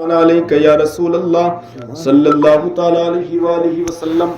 علیک یا رسول اللہ صلی اللہ تعالی علیہ وآلہ وسلم۔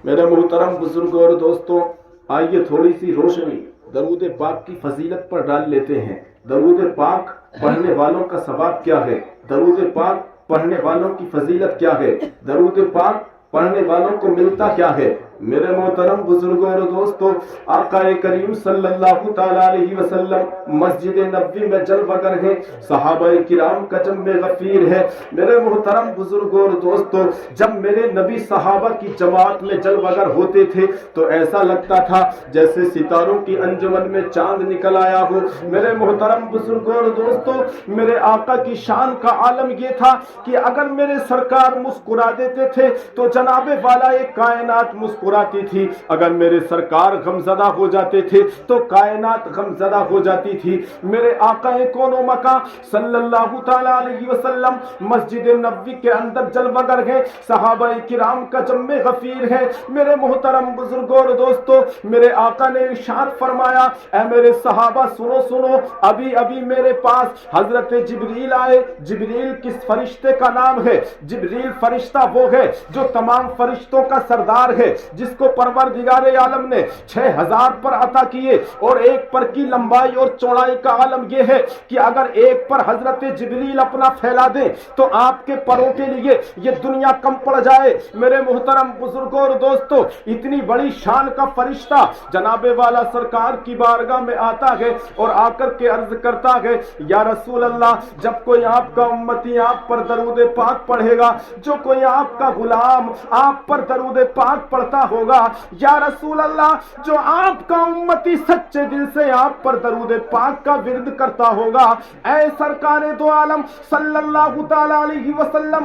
میرے محترم بزرگوں اور دوستوں، آئیے تھوڑی سی روشنی درود پاک کی فضیلت پر ڈال لیتے ہیں۔ درود پاک پڑھنے والوں کا ثواب کیا ہے؟ درود پاک پڑھنے والوں کی فضیلت کیا ہے؟ درود پاک پڑھنے والوں کو ملتا کیا ہے؟ میرے محترم بزرگوں اور دوستوں، آقا کریم صلی اللہ تعالی علیہ وسلم مسجد نبوی میں جلوہ گر ہیں، صحابہ کرام کا جمع غفیر ہے۔ میرے محترم بزرگوں اور دوستوں، جب میرے نبی صحابہ کی جماعت میں جلوہ گر ہوتے تھے تو ایسا لگتا تھا جیسے ستاروں کی انجمن میں چاند نکل آیا ہو۔ میرے محترم بزرگوں اور دوستوں، میرے آقا کی شان کا عالم یہ تھا کہ اگر میرے سرکار مسکرا دیتے تھے تو جناب والا کائنات مسکراتی تھی، اگر میرے سرکار غمزدہ ہو جاتے تھے تو کائنات غمزدہ ہو جاتی تھی۔ میرے آقا کون و مکان صلی اللہ تعالی علیہ وسلم مسجد نبوی کے اندر جلوہ گر ہے، صحابہ کرام کا جمع غفیر ہے۔ میرے محترم بزرگوں اور دوستوں، میرے آقا نے ارشاد فرمایا، اے میرے صحابہ سنو سنو، ابھی ابھی میرے پاس حضرت جبریل آئے۔ جبریل کس فرشتے کا نام ہے؟ جبریل فرشتہ وہ ہے جو تمام فرشتوں کا سردار ہے، جس کو پروردگار عالم نے 6000 پر عطا کیے، اور ایک پر کی لمبائی اور چوڑائی کا عالم یہ ہے کہ اگر ایک پر حضرت جبریل اپنا پھیلا دیں تو آپ کے پروں کے لیے یہ دنیا کم پڑ جائے۔ میرے محترم بزرگوں اور دوستوں، اتنی بڑی شان کا فرشتہ جناب والا سرکار کی بارگاہ میں آتا ہے اور آ کر کے عرض کرتا ہے، یا رسول اللہ، جب کوئی آپ کا امتی آپ پر درود پاک پڑھے گا، جو کوئی آپ کا غلام آپ پر درود پاک پڑھتا ہوگا، یا رسول اللہ، جو آپ کا امتی سچے دل سے آپ پر درود پاک کا ورد کرتا ہوگا، اے سرکار دو عالم صلی اللہ تعالی علیہ وسلم۔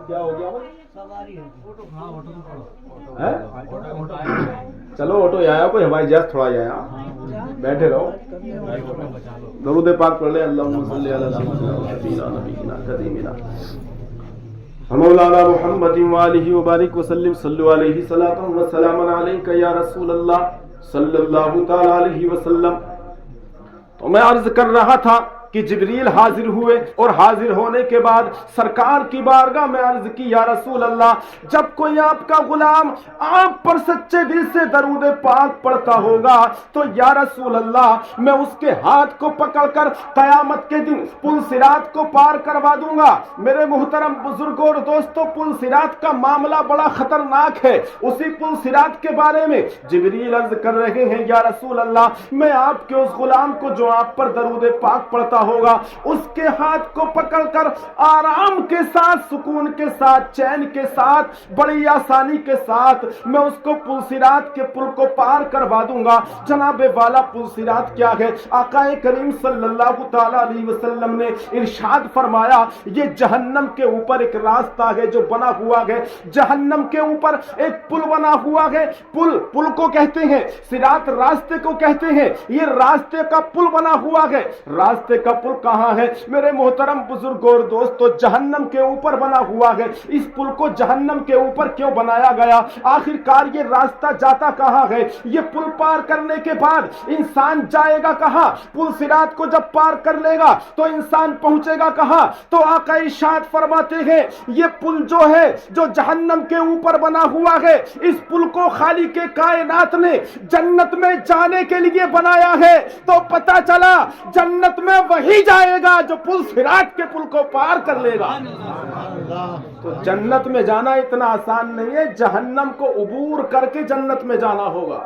کیا ہو گیا؟ چلو آٹو آیا، کوئی ہوائی جہاز تھوڑا آیا، بیٹھے رہو، درود پاک پڑھ لیں۔ اللہم صلی علی سیدنا نبینا قدیمنا مولانا محمد وآلہ وبارک وسلم، صلو علیہ صلاۃ و سلام علیک یا رسول اللہ صلی اللہ تعالی علیہ وسلم۔ تو میں عرض کر رہا تھا کہ جبریل حاضر ہوئے اور حاضر ہونے کے بعد سرکار کی بارگاہ میں عرض کی، یا رسول اللہ، جب کوئی آپ کا غلام آپ پر سچے دل سے درود پاک پڑھتا ہوگا تو یا رسول اللہ میں اس کے ہاتھ کو پکڑ کر قیامت کے دن پل صراط کو پار کروا دوں گا۔ میرے محترم بزرگوں اور دوستوں، پل صراط کا معاملہ بڑا خطرناک ہے۔ اسی پل صراط کے بارے میں جبریل عرض کر رہے ہیں، یا رسول اللہ، میں آپ کے اس غلام کو جو آپ پر درود پاک پڑھتا ہوگا اس کے ہاتھ کو پکڑ کر آرام کے ساتھ، سکون کے ساتھ، چین کے ساتھ، بڑی آسانی کے ساتھ میں اس کو پل صراط کے پل کو پار کروا دوں گا۔ جناب والا پل صراط کیا ہے؟ آقا کریم صلی اللہ تعالی علیہ وسلم نے ارشاد فرمایا، یہ جہنم کے اوپر ایک راستہ ہے جو بنا ہوا ہے، جہنم کے اوپر ایک پل بنا ہوا ہے۔ پل کو کہتے ہیں صراط، راستے کو کہتے ہیں، یہ راستے کا پل بنا ہوا ہے۔ راستے کا پل کہاں ہے؟ میرے محترم بزرگوں اور دوستو، جہنم کے اوپر بنا ہوا ہے۔ اس پل کو جہنم کے اوپر کیوں بنایا گیا؟ آخر کار یہ راستہ جاتا کہاں ہے؟ یہ پل پار کرنے کے بعد انسان جائے گا کہاں؟ پل صراط کو جب پار کر لے گا تو انسان پہنچے گا کہاں؟ تو آقا ارشاد فرماتے ہیں، یہ پل جو ہے جو جہنم کے اوپر بنا ہوا ہے، اس پل کو خالق کائنات نے جنت میں جانے کے لیے بنایا ہے۔ تو پتہ چلا جنت میں وہی جائے گا جو پل صراط کے پل کو پار کر لے گا۔ تو جنت میں جانا اتنا آسان نہیں ہے، جہنم کو عبور کر کے جنت میں جانا ہوگا،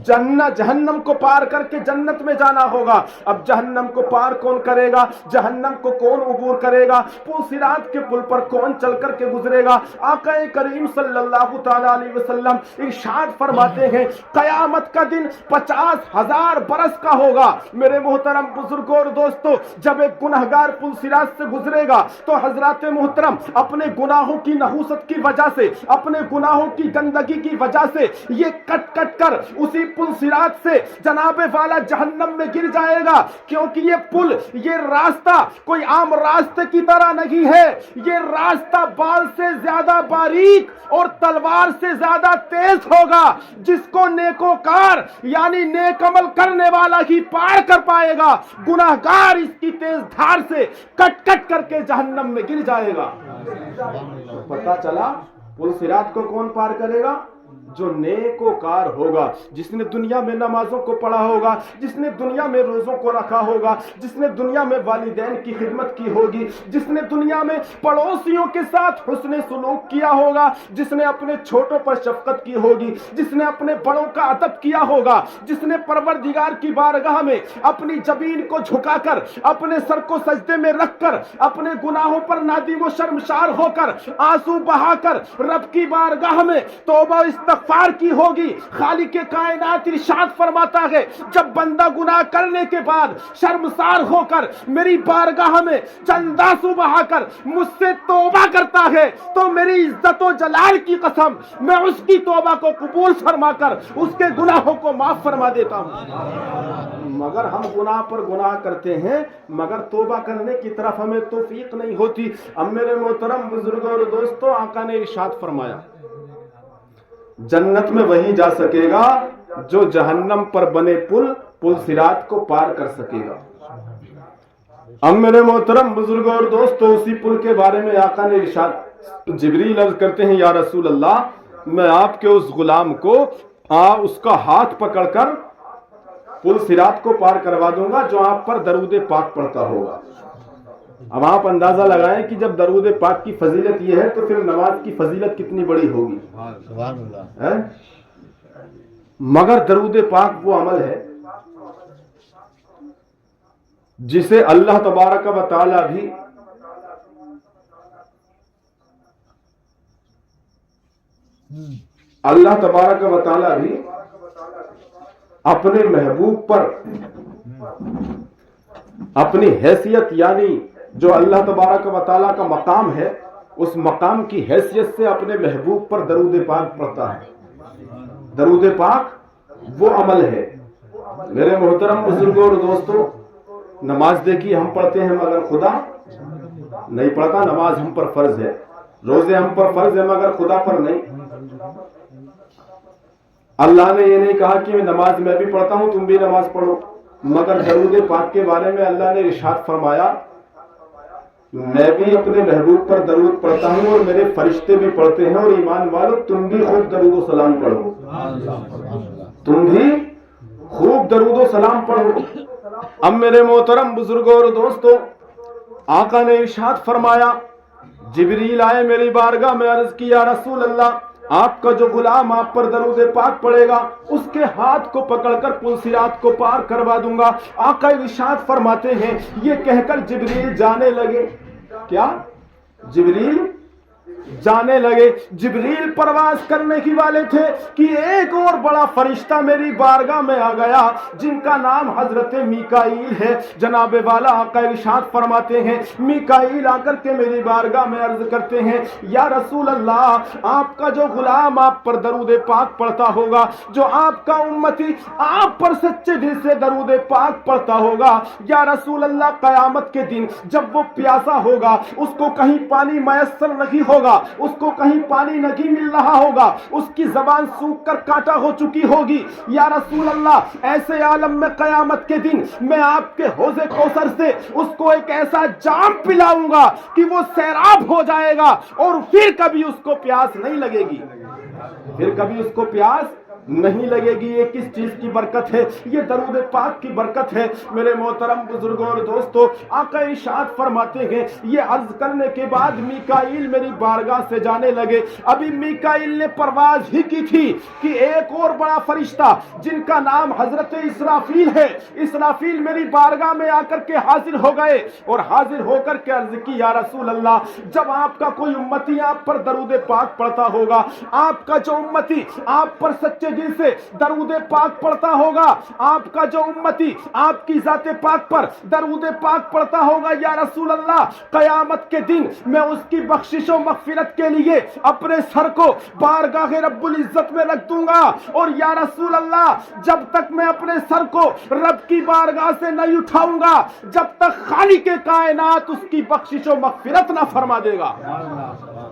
جہنم کو پار کر کے جنت میں جانا ہوگا۔ اب جہنم کو پار کون کرے گا؟ جہنم کو کون عبور کرے گا؟ پل صراط کے پل پر کون چل کر کے گزرے گا؟ آقا کریم صلی اللہ تعالی علیہ وسلم ارشاد فرماتے ہیں، قیامت کا دن 50,000 برس کا ہوگا۔ میرے محترم بزرگوں اور دوستو، جب ایک گنہگار پل صراط سے گزرے گا تو حضرات محترم اپنے گناہوں کی نحوست کی وجہ سے، اپنے گناہوں کی گندگی کی وجہ سے یہ کٹ کٹ کر اسی وہی پل صراط سے جناب والا جہنم میں گر جائے گا، کیونکہ یہ پل، یہ راستہ کوئی عام راستے کی طرح نہیں ہے، یہ راستہ بال سے زیادہ باریک اور تلوار سے زیادہ تیز ہوگا، جس کو نیکوکار یعنی نیک عمل کرنے والا ہی پار کر پائے گا، گناہگار اس کی تیز دھار سے کٹ کٹ کر کے جہنم میں گر جائے گا۔ پتہ چلا پل صراط کو کون پار کرے گا؟ جو نیکوکار ہوگا، جس نے دنیا میں نمازوں کو پڑھا ہوگا، جس نے دنیا میں روزوں کو رکھا ہوگا، جس نے دنیا میں والدین کی خدمت کی ہوگی، جس نے دنیا میں پڑوسیوں کے ساتھ حسن سلوک کیا ہوگا، جس نے اپنے چھوٹوں پر شفقت کی ہوگی، جس نے اپنے بڑوں کا ادب کیا ہوگا، جس نے پروردگار کی بارگاہ میں اپنی جبین کو جھکا کر، اپنے سر کو سجدے میں رکھ کر، اپنے گناہوں پر نادم و شرمسار ہو کر، آنسو بہا کر رب کی بارگاہ میں توبہ استغفار کی ہوگی۔ خالق کائنات ارشاد فرماتا ہے، جب بندہ گناہ کرنے کے بعد شرمسار ہو کر میری بارگاہ میں چند آنسو بہا کر مجھ سے توبہ کرتا ہے تو میری عزت و جلال کی قسم میں اس کی توبہ کو قبول فرما کر اس کے گناہوں کو معاف فرما دیتا ہوں۔ مگر ہم گناہ پر گناہ کرتے ہیں، مگر توبہ کرنے کی طرف ہمیں توفیق نہیں ہوتی۔ اب میرے محترم بزرگوں اور دوستوں، آقا نے ارشاد فرمایا، جنت میں وہی جا سکے گا جو جہنم پر بنے پل صراط کو پار کر سکے گا۔ اب میرے محترم بزرگوں اور دوستوں، اسی پل کے بارے میں آقا نے ارشاد، جبریل عرض کرتے ہیں، یا رسول اللہ، میں آپ کے اس غلام کو اس کا ہاتھ پکڑ کر پل صراط کو پار کروا دوں گا جو آپ پر درود پاک پڑھتا ہوگا۔ اب آپ اندازہ لگائیں کہ جب درود پاک کی فضیلت یہ ہے تو پھر نماز کی فضیلت کتنی بڑی ہوگی۔ سبحان اللہ۔ مگر درود پاک وہ عمل ہے جسے اللہ تبارک و تعالی بھی اپنے محبوب پر اپنی حیثیت، یعنی جو اللہ تبارک و تعالیٰ کا مقام ہے، اس مقام کی حیثیت سے اپنے محبوب پر درود پاک پڑھتا ہے۔ درود پاک وہ عمل ہے۔ میرے محترم بزرگوں اور دوستوں، نماز دیکھیے ہم پڑھتے ہیں مگر خدا نہیں پڑھتا۔ نماز ہم پر فرض ہے، روزے ہم پر فرض ہے، مگر خدا پر نہیں۔ اللہ نے یہ نہیں کہا کہ نماز میں بھی پڑھتا ہوں تم بھی نماز پڑھو، مگر درود پاک کے بارے میں اللہ نے ارشاد فرمایا، میں بھی اپنے محبوب پر درود پڑھتا ہوں اور میرے فرشتے بھی پڑھتے ہیں، اور ایمان والو تم بھی خوب درود و سلام پڑھو، تم بھی خوب درود و سلام پڑھو۔ اب میرے محترم بزرگوں اور دوستوں، آقا نے ارشاد فرمایا، جبریل آئے میری بارگاہ میں، عرض کی، یا رسول اللہ، آپ کا جو غلام آپ پر درود پاک پڑے گا اس کے ہاتھ کو پکڑ کر پل صراط کو پار کروا دوں گا۔ آقا ارشاد فرماتے ہیں، یہ کہہ کر جبریل جانے لگے۔ کیا؟ جبریل جانے لگے۔ جبریل پرواز کرنے ہی والے تھے کہ ایک اور بڑا فرشتہ میری بارگاہ میں آ گیا جن کا نام حضرت میکائیل ہے۔ جناب والا آقا ارشاد فرماتے ہیں، میکائیل آ کر کے میری بارگاہ میں عرض کرتے ہیں، یا رسول اللہ، آپ کا جو غلام آپ پر درود پاک پڑھتا ہوگا، جو آپ کا امتی آپ پر سچے دل سے درود پاک پڑھتا ہوگا، یا رسول اللہ، قیامت کے دن جب وہ پیاسا ہوگا، اس کو کہیں پانی میسر نہیں ہوگا، اس کو کہیں پانی نہیں مل رہا ہوگا، اس کی زبان سوکھ کر کانٹا ہو چکی ہوگی، یا رسول اللہ، ایسے عالم میں قیامت کے دن میں آپ کے حوض کوثر سے اس کو ایک ایسا جام پلاؤں گا کہ وہ سیراب ہو جائے گا اور پھر کبھی اس کو پیاس نہیں لگے گی، پھر کبھی اس کو پیاس نہیں لگے گی۔ یہ کس چیز کی برکت ہے؟ یہ درود پاک کی برکت ہے۔ میرے محترم بزرگوں اور دوستوں، آقا ارشاد فرماتے ہیں، یہ عرض کرنے کے بعد میکائیل میری بارگاہ سے جانے لگے۔ ابھی میکائیل نے پرواز ہی کی تھی کہ ایک اور بڑا فرشتہ جن کا نام حضرت اسرافیل ہے، اسرافیل میری بارگاہ میں آ کر کے حاضر ہو گئے اور حاضر ہو کر کے عرض کی، یا رسول اللہ، جب آپ کا کوئی امتی آپ پر درود پاک پڑھتا ہوگا، آپ کا جو امتی آپ پر سچے زندگی سے درود پاک پڑھتا ہوگا، آپ کا جو امتی آپ کی ذات پاک پر درود پاک پڑھتا ہوگا، یا رسول اللہ قیامت کے دن میں اس کی بخشش و مغفرت کے لیے اپنے سر کو بارگاہ رب العزت میں رکھ دوں گا، اور یا رسول اللہ جب تک میں اپنے سر کو رب کی بارگاہ سے نہیں اٹھاؤں گا، جب تک خالق کائنات اس کی بخشش و مغفرت نہ فرما دے گا،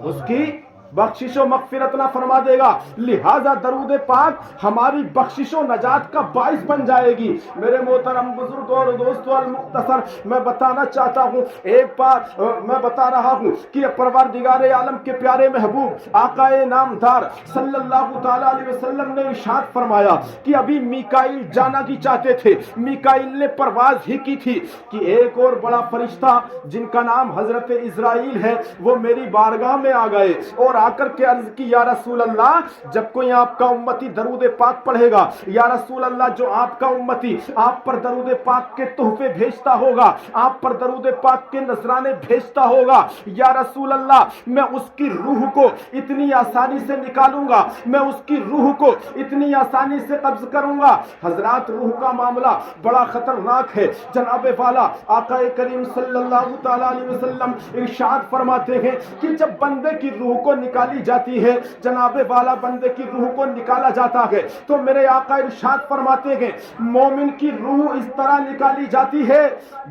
اس کی بخشش و مغفرت نہ فرما دے گا۔ لہذا درود پاک ہماری بخشش و نجات کا باعث بن جائے گی۔ میرے محترم بزرگوں اور دوستوں، المختصر میں بتانا چاہتا ہوں، ایک بار میں بتا رہا ہوں کہ پروردگار عالم کے پیارے محبوب آقا نامدار صلی اللہ تعالی علیہ وسلم نے ارشاد فرمایا کہ ابھی میکائیل جانا کی چاہتے تھے، میکائیل نے پرواز ہی کی تھی کہ ایک اور بڑا فرشتہ جن کا نام حضرت اسرائیل ہے وہ میری بارگاہ میں آ گئے اور آ کر کے عرض کی یا رسول اللہ جب کوئی آپ کا امتی درود پاک پڑھے گا، یا رسول اللہ جو آپ کا امتی آپ پر درود پاک کے تحفے بھیجتا ہوگا، آپ پر درود پاک کے نذرانے بھیجتا ہوگا، یا رسول اللہ میں اس کی روح کو اتنی آسانی سے نکالوں گا، میں اس کی روح کو اتنی آسانی سے قبض کروں گا۔ حضرات روح کا معاملہ بڑا خطرناک ہے۔ جناب والا آقا کریم صلی اللہ تعالی علیہ وسلم ارشاد فرماتے ہیں کہ جب بندے کی روح کو نکالی جاتی ہے، جناب والا بندے کی روح کو نکالا جاتا ہے تو میرے آقا ارشاد فرماتے ہیں مومن کی روح اس طرح نکالی جاتی ہے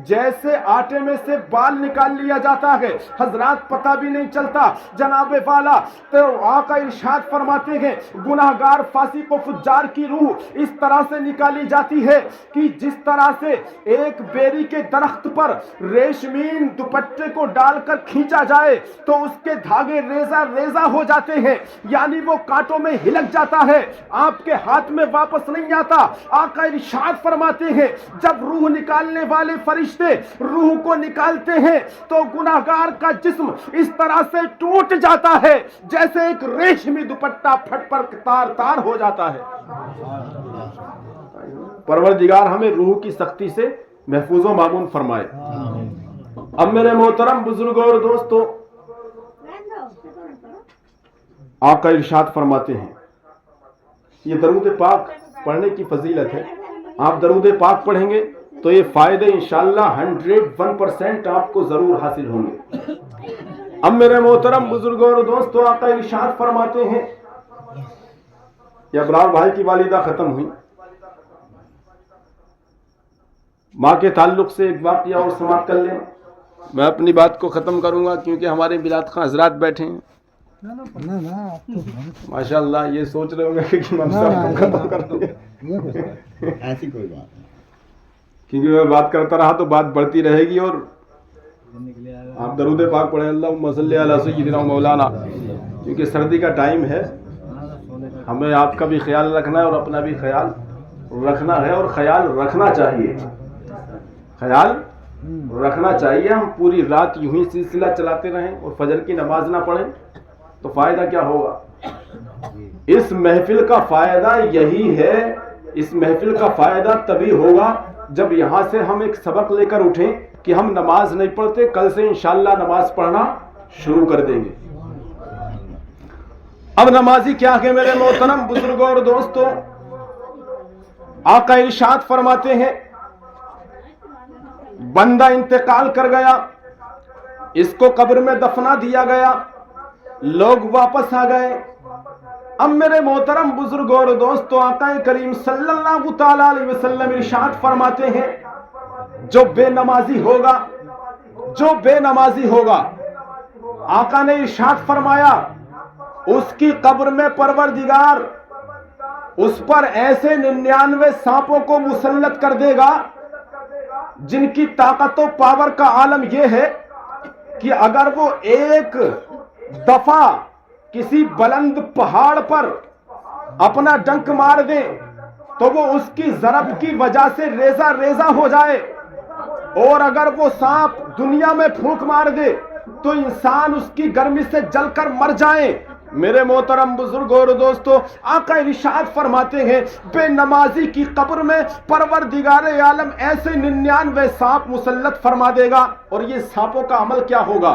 جیسے آٹے میں سے بال نکال لیا جاتا ہے، حضرات پتہ بھی نہیں چلتا۔ جناب والا تو آقا ارشاد فرماتے ہیں گناہگار فاسق و فجار کی روح اس طرح سے نکالی جاتی ہے کہ جس طرح سے ایک بیری کے درخت پر ریشمین دوپٹے کو ڈال کر کھینچا جائے تو اس کے دھاگے ریزہ ریزہ ہو جاتے ہیں، یعنی وہ کانٹوں میں ہلک جاتا ہے، آپ کے ہاتھ میں واپس نہیں آتا۔ آقا ارشاد فرماتے ہیں جب روح نکالنے والے فرشتے روح کو نکالتے ہیں تو گناہگار کا جسم اس طرح سے ٹوٹ جاتا ہے جیسے ایک ریشمی دوپٹہ پھٹ پر تار تار ہو جاتا ہے۔ پروردگار ہمیں روح کی سختی سے محفوظ و مامون فرمائے۔ اب میرے محترم بزرگوں اور دوستوں، آقا ارشاد فرماتے ہیں یہ درود پاک پڑھنے کی فضیلت ہے، آپ درود پاک پڑھیں گے تو یہ فائدے انشاءاللہ 101% آپ کو ضرور حاصل ہوں گے۔ اب میرے محترم بزرگوں اور دوستوں، آقا ارشاد فرماتے ہیں، یہ ابرار بھائی کی والدہ ختم ہوئی، ماں کے تعلق سے ایک واقعہ اور سماعت کر لیں، میں اپنی بات کو ختم کروں گا کیونکہ ہمارے بلاد خان حضرات بیٹھے ہیں۔ ماشاء اللہ یہ سوچ رہے ہوں گے کہ امام صاحب کو ختم کر دیں، ایسی کوئی بات نہیں، کیونکہ میں بات کرتا رہا تو بات بڑھتی رہے گی، اور آپ درود پاک پڑھیں اللہم صلی علی سیدنا مولانا، کیونکہ سردی کا ٹائم ہے، ہمیں آپ کا بھی خیال رکھنا ہے اور اپنا بھی خیال رکھنا ہے، اور خیال رکھنا چاہیے، خیال رکھنا چاہیے۔ ہم پوری رات یوں ہی سلسلہ چلاتے رہیں اور فجر کی نماز نہ پڑھیں تو فائدہ کیا ہوگا؟ اس محفل کا فائدہ یہی ہے، اس محفل کا فائدہ تبھی ہوگا جب یہاں سے ہم ایک سبق لے کر اٹھیں کہ ہم نماز نہیں پڑھتے، کل سے انشاءاللہ نماز پڑھنا شروع کر دیں گے۔ اب نمازی کیا کہ میرے محترم بزرگوں اور دوستوں، آقا ارشاد فرماتے ہیں بندہ انتقال کر گیا، اس کو قبر میں دفنا دیا گیا، لوگ واپس آ گئے۔ اب میرے محترم بزرگوں اور دوستوں، آقا کریم صلی اللہ تعالی علیہ وسلم ارشاد فرماتے ہیں جو بے نمازی ہوگا، جو بے نمازی ہوگا، آقا نے ارشاد فرمایا اس کی قبر میں پروردگار اس پر ایسے 99 سانپوں کو مسلط کر دے گا جن کی طاقت و پاور کا عالم یہ ہے کہ اگر وہ ایک دفعہ کسی بلند پہاڑ پر اپنا ڈنک مار دیں تو وہ اس کی ضرب کی وجہ سے ریزہ ریزہ ہو جائے، اور اگر وہ سانپ دنیا میں پھونک مار دے تو انسان اس کی گرمی سے جل کر مر جائیں۔ میرے محترم بزرگوں اور دوستو، آقا ارشاد فرماتے ہیں بے نمازی کی قبر میں پروردگار عالم ایسے 99 سانپ مسلط فرما دے گا، اور یہ سانپوں کا عمل کیا ہوگا؟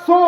100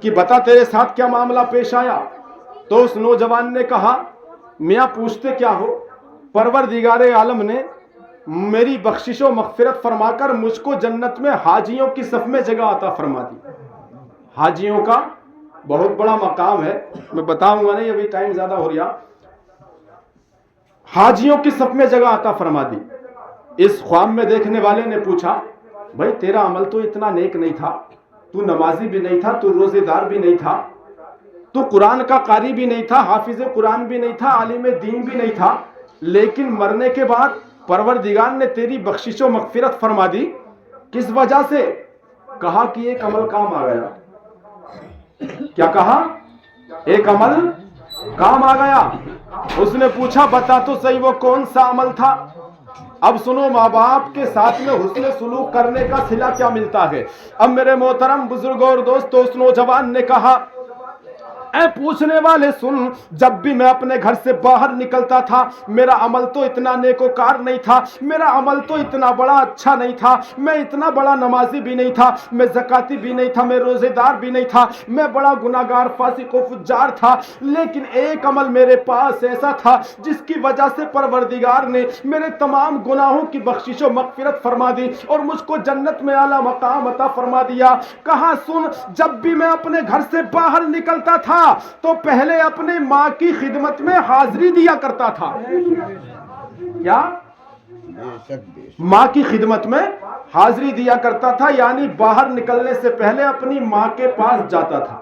کہ بتا تیرے ساتھ کیا معاملہ پیش آیا؟ تو اس نوجوان نے کہا میاں پوچھتے کیا ہو؟ پروردگار عالم نے میری بخشش و مغفرت فرما کر مجھ کو جنت میں حاجیوں کی صف میں جگہ عطا فرما دی۔ حاجیوں کا بہت بڑا مقام ہے، میں بتاؤں گا نہیں، ابھی ٹائم زیادہ ہو رہا۔ حاجیوں کی صف میں جگہ عطا فرما دی۔ اس خواب میں دیکھنے والے نے پوچھا بھائی تیرا عمل تو اتنا نیک نہیں تھا، تو نمازی بھی نہیں تھا، تو روزے دار بھی نہیں تھا، تو قرآن کا قاری بھی نہیں تھا، حافظ قرآن بھی نہیں تھا، عالم دین بھی نہیں تھا، لیکن مرنے کے بعد پروردگار نے تیری بخشش و مغفرت فرما دی، کس وجہ سے؟ کہا کہ ایک عمل کام آ گیا۔ کیا کہا؟ ایک عمل کام آ گیا۔ اس نے پوچھا بتا تو صحیح وہ کون سا عمل تھا؟ اب سنو، ماں باپ کے ساتھ میں حسن سلوک کرنے کا صلہ کیا ملتا ہے۔ اب میرے محترم بزرگوں اور دوستوں، اس نوجوان نے کہا اے پوچھنے والے سن، جب بھی میں اپنے گھر سے باہر نکلتا تھا میرا عمل تو اتنا نیکوکار نہیں تھا، میرا عمل تو اتنا بڑا اچھا نہیں تھا، میں اتنا بڑا نمازی بھی نہیں تھا، میں زکاتی بھی نہیں تھا، میں روزے دار بھی نہیں تھا، میں بڑا گناہگار فاسق و فجار تھا، لیکن ایک عمل میرے پاس ایسا تھا جس کی وجہ سے پروردگار نے میرے تمام گناہوں کی بخشش و مغفرت فرما دی اور مجھ کو جنت میں اعلیٰ مقام عطا فرما دیا۔ کہا سن، جب بھی میں اپنے گھر سے باہر نکلتا تھا تو پہلے اپنے ماں کی خدمت میں حاضری دیا کرتا تھا۔ کیا؟ ماں کی خدمت میں حاضری دیا کرتا تھا، یعنی باہر نکلنے سے پہلے اپنی ماں کے پاس جاتا تھا۔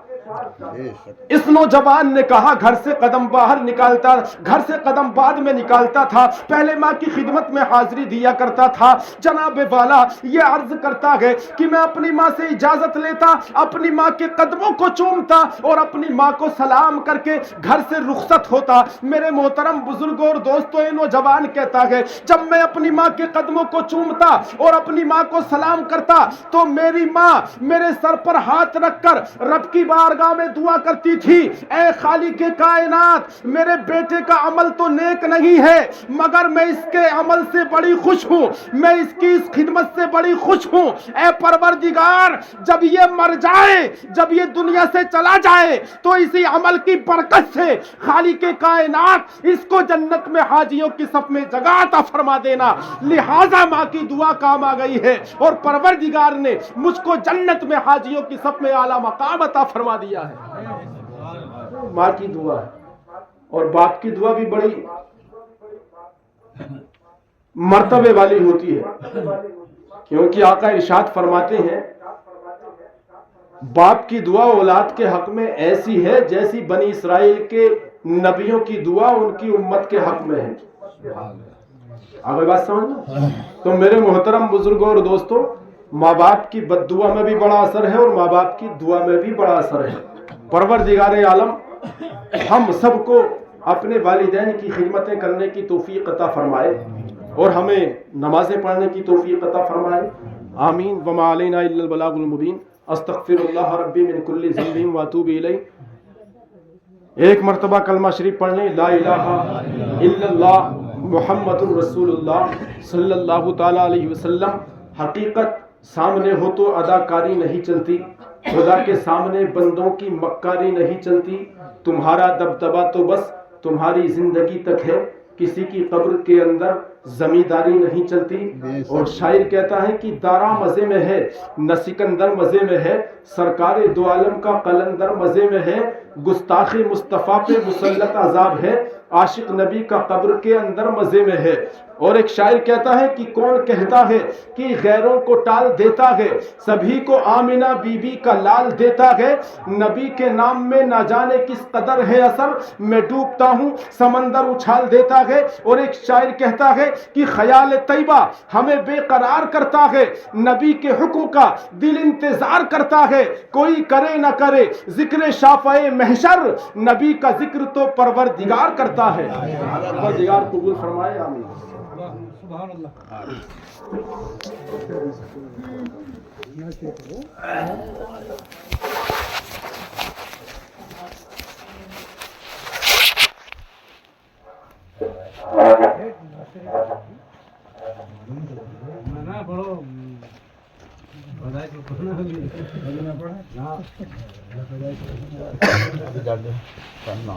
اس نوجوان نے کہا گھر سے قدم باہر نکالتا، گھر سے قدم بعد میں نکالتا تھا، پہلے ماں کی خدمت میں حاضری دیا کرتا تھا۔ جناب والا یہ عرض کرتا ہے کہ میں اپنی ماں سے اجازت لیتا، اپنی ماں کے قدموں کو چومتا اور اپنی ماں کو سلام کر کے گھر سے رخصت ہوتا۔ میرے محترم بزرگوں اور دوستوں، یہ نوجوان کہتا ہے جب میں اپنی ماں کے قدموں کو چومتا اور اپنی ماں کو سلام کرتا تو میری ماں میرے سر پر ہاتھ رکھ کر رب کی بارگاہ میں دعا کرتی تھی، اے خالق کائنات، میرے بیٹے کا عمل تو نیک نہیں ہے مگر میں اس کے عمل سے بڑی خوش ہوں، میں اس کی اس خدمت سے بڑی خوش ہوں۔ اے پروردگار، جب یہ مر جائے، جب یہ دنیا سے چلا جائے تو اسی عمل کی برکت سے خالق کائنات اس کو جنت میں حاجیوں کی صف میں جگہ عطا فرما دینا۔ لہذا ماں کی دعا کام آ گئی ہے اور پروردگار نے مجھ کو جنت میں حاجیوں کی صف میں اعلیٰ مقام عطا فرما دیا ہے۔ ماں کی دعا اور باپ کی دعا بھی بڑی مرتبے والی ہوتی ہے، کیونکہ آقا ارشاد فرماتے ہیں باپ کی دعا اولاد کے حق میں ایسی ہے جیسی بنی اسرائیل کے نبیوں کی دعا ان کی امت کے حق میں ہے۔ آگے بات سمجھنا؟ تو میرے محترم بزرگوں اور دوستوں، ماں باپ کی بد دعا میں بھی بڑا اثر ہے اور ماں باپ کی دعا میں بھی بڑا اثر ہے۔ پروردگار عالم ہم سب کو اپنے والدین کی خدمتیں کرنے کی توفیق عطا فرمائے اور ہمیں نمازیں پڑھنے کی توفیق عطا فرمائے، آمین۔ وما علینا الا البلاغ المبین۔ استغفر اللہ ربی من کل ذنب واتوب الیہ۔ ایک مرتبہ کلمہ شریف پڑھ لیں، لا الہ الا اللہ محمد الرسول اللہ صلی اللہ تعالی علیہ وسلم۔ حقیقت سامنے ہو تو اداکاری نہیں چلتی، خدا کے سامنے بندوں کی مکاری نہیں چلتی، تمہارا دبدبہ تو بس تمہاری زندگی تک ہے، کسی کی قبر کے اندر زمینداری نہیں چلتی۔ اور شاعر کہتا ہے کہ دارا مزے میں ہے نہ سکندر مزے میں ہے، سرکار دو عالم کا قلندر مزے میں ہے، گستاخی مصطفیٰ پہ مسلط عذاب ہے، عاشق نبی کا قبر کے اندر مزے میں ہے۔ اور ایک شاعر کہتا ہے کہ کون کہتا ہے کہ غیروں کو ٹال دیتا ہے، سبھی کو آمنہ بی بی کا لال دیتا ہے، نبی کے نام میں نہ جانے کس قدر ہے اثر، میں ڈوبتا ہوں سمندر اچھال دیتا ہے۔ اور ایک شاعر کہتا ہے کہ خیال طیبہ ہمیں بے قرار کرتا ہے، نبی کے حکم کا دل انتظار کرتا ہے، کوئی کرے نہ کرے ذکر شافع محشر، نبی کا ذکر تو پروردگار کرتا ہے۔ پروردگار قبول فرمائے، آمین۔ سبحان اللہ۔ بڑو کرنا